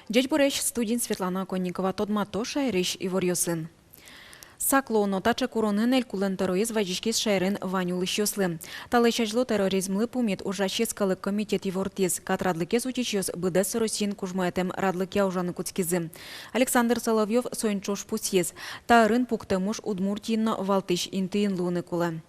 Дядь Борещ, студент Светлана Конникова, Тодмато, Шайриш и Ворьосын. Саклоно тача коронен кулен террориз вадишкис шайрен Ваню лищослы. Талайчажло терроризмлы пумит ужащескалы комитет Ивортиз, катрадлыкез учичёс быдес Росин кужмаетем радлыке ужаны куцкизы. Александр Соловьев соинчош пусьез, тарын пуктемуш удмуртино валтыш интыин луны кулы.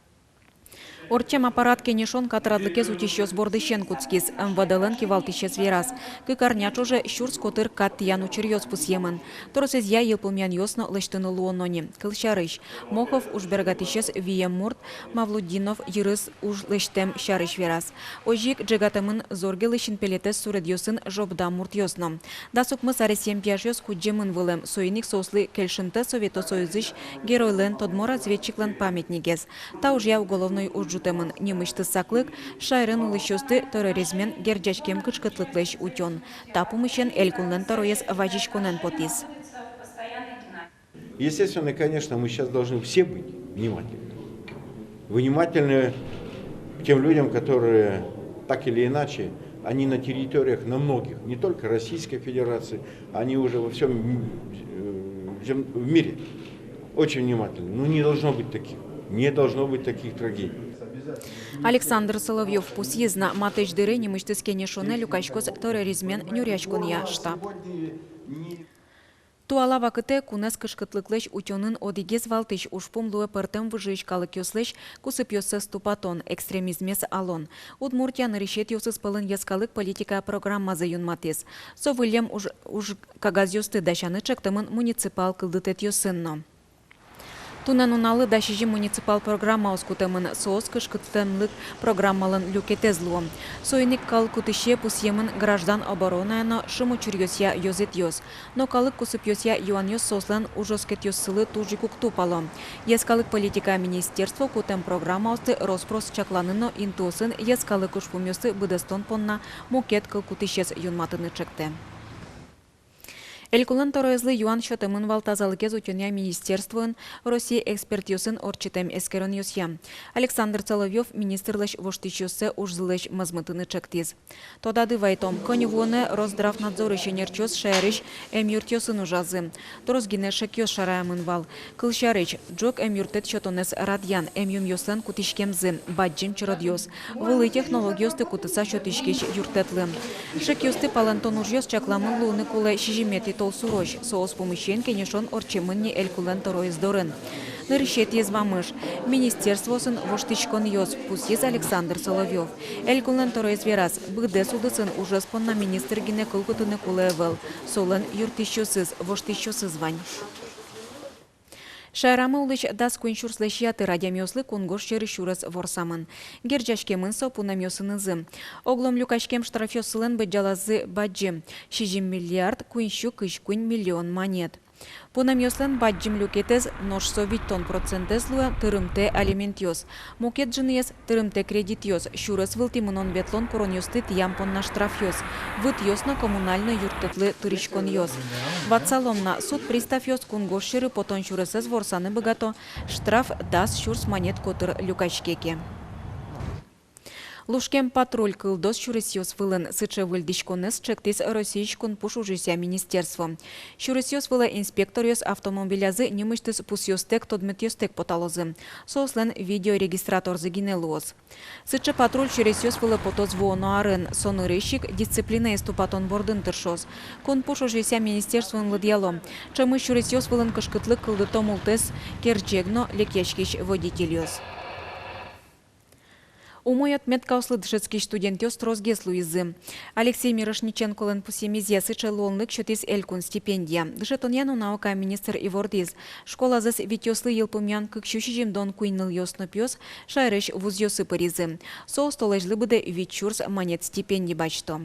Орчем аппарат кенешон катрадлыкез учищёс бордыщен куцкиз, МВДЛН кивалтыщес верас. Кыкарняч уже щурс котыр каттиян учерьёс пусьемын. Торосез я елпылмян ёсно лыштыны луонони. Кылшарыш. Мохов уж бергатыщес вием мурт, Мавлудинов йырыс уж лыштем шарыш верас. Ожик джегатымын зорге лыщын пелетес суредьёсын жобда мурт ёсно. Дасукмыс аресем пяжёс худжемын вылем. Соиник сослы кельшынты Совето Союзыш геройлен тодмо разведчиклан памятникез. Та уж я уголовной уж Жутемын немышты саклык, шайрын улышёсты терроризмен герджачкем кычкытлыклэш утён. Тапумыщен элькулнен тароез вajishконен потис. Естественно, конечно, мы сейчас должны все быть внимательны. Внимательны к тем людям, которые так или иначе, они на территориях, на многих, не только Российской Федерации, они уже во всем в мире. Очень внимательны. Но не должно быть таких. Не должно быть таких трагедий. Александр Соловьев пусьезна матеч дыры немыштыз кенешоне люкачкос терроризмен нюрячкония штаб. Туала вакыте кунес кышкытлыклеш утёнын одигез валтыш ушпумлуэ пыртым выжичкалык ёслеш кусып ёссы ступатон, экстремизмес алон. Удмуртия наришет ёсыс пылын яскалык политика программазы юнматес. Совылем уж кагаз ёсты дащаны чектымын муниципал кылдытет ёсынно. Тунан уналы дашижи муниципал программа оскутемын соос кышкыттымлык программалын люкетезлуом. Соиник кал кутыше пусьемын граждан оборонаяно шыму чурьёсья ёзет ёс. Но калык кусып ёсья юан ёс сослен ужоскет ёссылы тужи куктупало. Ескалык политика министерство кутем программа осты Роспрос чакланыно интусын ескалык ушпум ёсы быдестон понна мукет кал кутышес юнматыны чекте. Элькулын торозлы юан шотымын валтазалыкез утюня министерствын Россия экспертиосын орчитем эскерон ёсья. Александр Соловьев министрлыш воштичёсы ужзылыш мазмытыны чектиз. Тодады вайтом коневоны Росздравнадзоры шенерчёс шайрыш эмюртёсын ужазы. Торозгине шекёс шараямын вал. Кылшарыч джок эмюртет шотонес радьян эмюм ёслен кутишкемзы баджим чародьёс. Вылы технологиосты кутыса шотишкеш юртетлым. Шекёсты палантон ужёс чакламын луны куле шижимети толсурош, соос помещен кенешон орчемынни элькулен тороиз дорын. Нарышет езвамыш. Министерствосын воштичкон ёс, пусьез Александр Соловьев. Элькулен тороиз верас, быгде судысын ужаспон на министр гине кылкутыны кулевел. Солен юртищосыз, воштищосыз вань. Шайрамы улыч дас куиншурслеш яты радиамёслы кунгош черышурас ворсамын. Герджашкемын сопунамёсынызы. Оглом люкачкем штрафёсылын бэджалазы баджим. 6 миллиард куиншу кышкуин миллион монет. Пунамёслын баджим люкетез ношсо виттон процентез луя тырымте алиментёс. Мукет жыныз тырымте кредитёс. Шурас вылтимынон ветлон коронёсты тиямпон на штрафёс. Выт ёсно коммунально юртытлы тырышкон ёс. Ватсаломна суд приставёс кунгош шыры потон шурасыз ворсаны богато. Штраф дас шурс монет котыр люкачкеке. Лушкем патруль кылдос шурысьёс вылын сыче выльдишконес чектис российшкун пушужися министерство. Шурысьёс вылы инспекториос автомобилязы немыштыс пусьёстек тодметьёстек поталозы. Сослен видеорегистраторзы гинелуос. Сыче патруль шурысьёс вылы потоз воно арын. Сонырыщик дисциплина иступатон бордын тыршос. Кун пушужися министерствон ладьяло. Чамы шурысьёс вылын кышкытлык кылдыто мултес керджегно лекячкиш водительёс. Умоят медкауслы дышецкий студентёс трозгес луизы. Алексей Мирошниченколен пусемизия сыче лолнык шотис элькун стипендия. Дышетоньяну наука министр Ивортиз. Школа зас витёслы елпумян кыкщущижим дон куйныл ёсно пёс шайрыш вуз ёсы паризы. Соус толежлы быды витчурс монет стипендий бачто.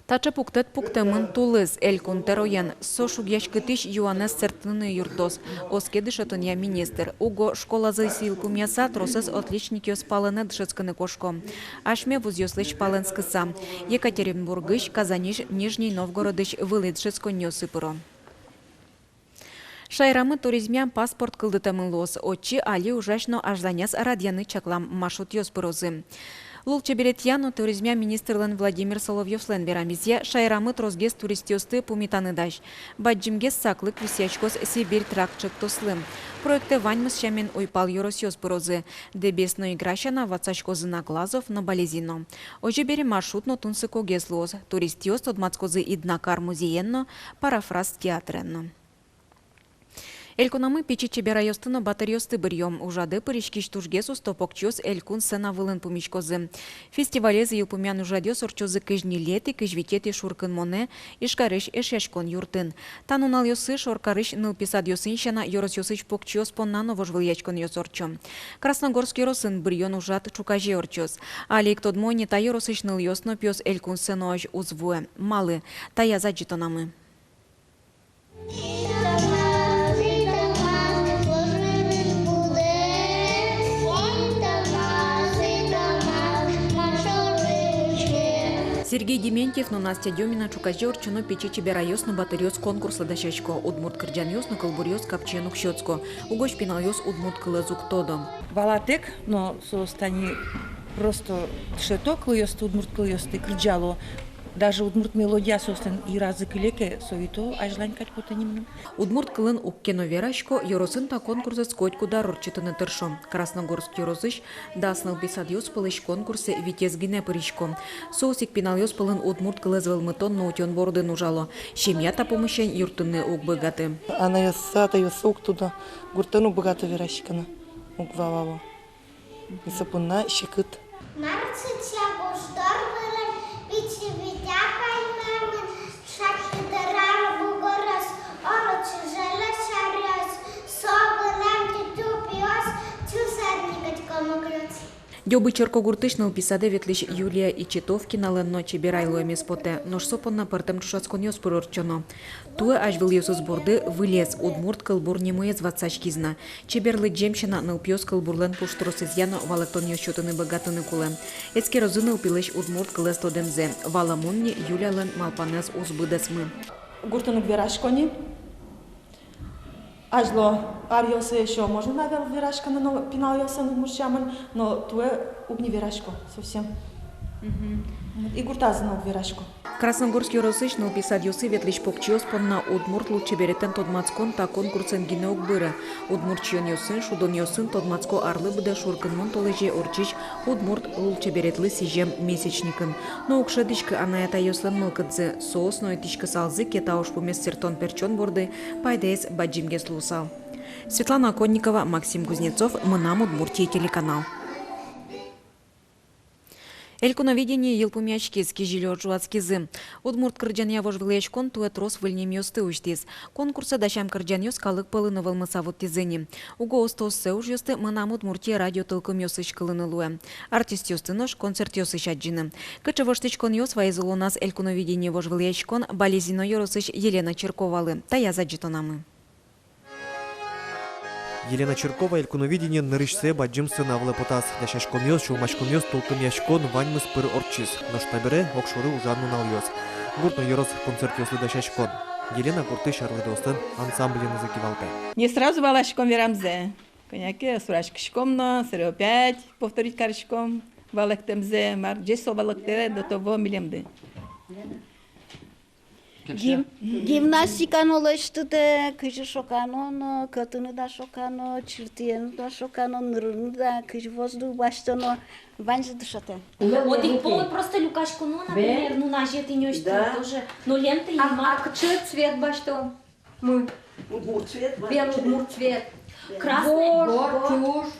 Тача пуктет пуктемын тулыз элькун тероян. Сошуг яшкытыш юанес цертны юртос. Оске дышетония министр. Уго школа засил пумяса тросес отличник ёс палыны дышецканы кошко. Ашме вуз ёслыш паленскыса. Екатеринбургыш, Казаниш, Нижний Новгородыш вылы дышецкон ёсыпыро. Шайрамы туризмян паспорт кылдытамын лос. Отчи али ужашно ажданяс радьяны чаклам маршрут ёспырозы. Лулча беретьяно туризмя министрлен Владимир Соловьев-лен берамизья шайрамыт розгез туристиосты пумитаныдаш. Баджимгез саклык висячкос Сибирь тракчык тослым. Проекты ваньмыз шамен уйпал юросьос пырозы. Дебесно игращана вацачкозы на глазов на болезино. Оже бере маршрутно тунсыко гезлоз. Туристиос тодмацкозы иднакар музеенно, парафраз театренно. Элькунамы печи чеберайостыно батариосты бырьем. Ужады пыришкиш тужгесу стопокчос элькун сена вылын пумичкозы. Фестивалезы елпумян ужадёс орчозы кыжнилети, кыжвитети шуркын моне, ишкарыш эшяшкон юртын. Танунал йосы шоркарыш нылписад йосыншана йорос йосыч покчос поннано вожвыльячкон йосорчо. Красногорск йоросын бырьон ужат чукаже орчос. Алик тодмойни та йоросыч ныл йосно пьос элькун сеноаж узвуэ. Малы, тая заджитонамы. Сергей Дементьев, но Настя Демина, Чукаже, Орчуно, Печи, Чеберайос, на батариос конкурса дощачко, Удмурт Кырджаньос, на Колбурьос, Капчену, Щецко, Угоч Пинальос, Удмурт Кылазук, Тодом. Балатек, но состани просто шеток, льёст, Удмурт кыльёст, и Кырджало. Даже Удмурт мелодия состан и разык леке, совито, ажлань кать потанимным. Удмурт Кылын Уккено Верашко, Йоросын та конкурса скотьку дарорчитыны тыршо. Красногорск Йорозыш, даснал писадьос пылыш конкурсе Витез Гине пыришко. Соусик Пинальос пылын Удмурт Кылызвел мытон наутен борды нужало. Щемьята помощень юртыны ук богаты. Она ясата ясок туда, гуртану богато Верашкана, угвавава. И сапуна щекыт. Дёбы черкогуртышныл писаде ветлиш Юлия и Читовкина ленно чебирайло емеспоте, нож сопонна пыртым чушацкон йос пырорчоно. Туе аж выл йосус борды вылез Удмурт кылбур немуе звацачкизна. Чеберлы джемщина ныл пьос кылбурлен пуштрос изъяно валектон йощотыны богатыны куле. Эцке розыныл пилеш Удмурт кылес тодемзе. Валамунни Юлия лен малпанес узбыдесмы. Гуртану Верашкони. Ажло арьосе еще можно, наверное, Верашкана, но Пинальоса мурчаман, но туе угни Верашко совсем. И гуртазна Верашко. Красногорский Йорозыш ныл писадьосы ветлиш покчиос понна Удмурт лучше беретен тодмацкон та конкурсен гинеок быры. Удмурт чьон йосын, шудон йосын тодмацко арлы быда шуркын мон толеже орчич Удмурт лучше беретлы сижем месячникын. Но укшедичка анаята йослен мылкыдзе, соос ноетичка салзы кетауш помес сертон перчон борды, пайдеес баджимге слусал. Светлана Конникова, Максим Кузнецов, Мынам Удмуртия телеканал. Элькуновидение елпумячкизки жилёт жуацкизы. Удмурт кырджанья вожвылечкон тует рос выльнемёсты уштиз. Конкурса дащам кырджаньёс калык пылыны вылмысавут тизыни. Уго остоссы ужьёсты Мынам Удмуртия радио тылкым ёсыч кылыны луэ. Артист ёсты нож, концерт ёсыч аджины. Кычы воштычкон ёс вайзыл у нас элькуновидение вожвылечкон болезино ёросыч Елена Черковалы. Тая заджитонамы. Елена Черкова элькуновидение нырышсе баджим сына влепотас. Дашашкон йос, шулмачкон йос, толкым яшкон, ваньмыс пыр орчиз. Но штабере окшоры ужану нал йос. Гуртно йорос концерт йослы дашашкон. Елена курты шарлы достын ансамблины закивалпе. Не сразу валашком верамзе. Коняки, сурашкишкомно, сырё 5, повторить карышком. Валектемзе, мар 10 валекте до того милемды. Гимнастикано лъщите, кажи шокано, катъны да шокано, чертиено да шокано, нръну да, кажи въздух бащано, вань за душата. Один повод просто люкашко, ну, например, ну, нашите нещи тоже. Но лента има. А че цвет бащо? Мы. Удмурт цвет. Белый удмурт цвет. Красный. Чушь.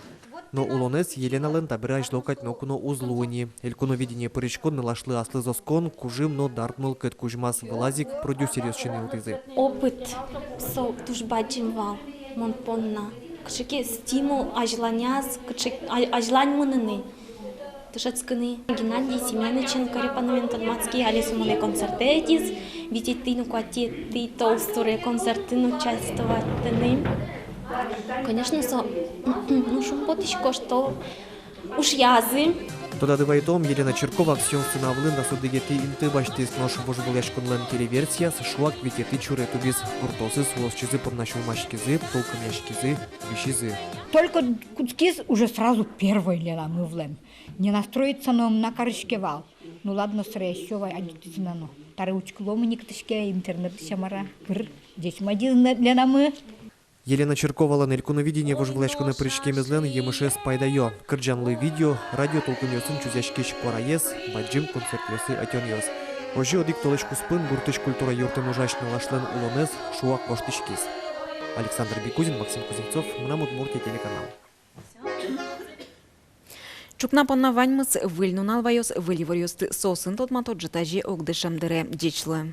Но улонес Елена лен табира жлокать нокуно узлуни. Элькуновидение пырышкон налашлы аслы зоскон, кужим но дартмыл кэт кужмас вылазик, продюсер ёсчины утызы. Опыт. Со тужбаджим вал. Монпонна. Кшеке стимул ажланяс, ажлань мыныны. Тышацканы. Геннадий Семеновичен, Карипановен Тодмацкий, Алисумоне концертетис. Видите, ты, ну, куати, ты толсторе концерты, ну, участвовать, Конечно, ну, шумпотишко, что уж язы. Тода дывайтом Елена Черкова акцион сынавлын да судыгети инты баштис нош божбулешконлен телеверсия шуак витети чуре тубис гуртосы суосчизы поднашулмашкизы, толкомяшкизы, вишизы. Только куцкиз уже сразу первой лена мы влем. Не настроиться нам на карышкевал. Ну ладно, срещова, а дитизмено. Тары учкуломы никтышке, интернет шамара. Здесь мадин лена мы. Елена Черкова нелькуновидение вожбулешконы прыжкемезлен емыше спайдайо. Кырджанлы видео, радио толкомёсын чузяшкеш пораез, баджим концертёсы атёнёс. Ожи одик толышку спын буртыш культура юртын ужашны лашлен улонез шуак коштышкиз. Александр Бекузин, Максим Кузнецов, Мнамут Муртия, телеканал. Чукна понна ваньмыз выльнунал вайос выливорьосты сосын тотматот житажи огдышамдыре дечлы.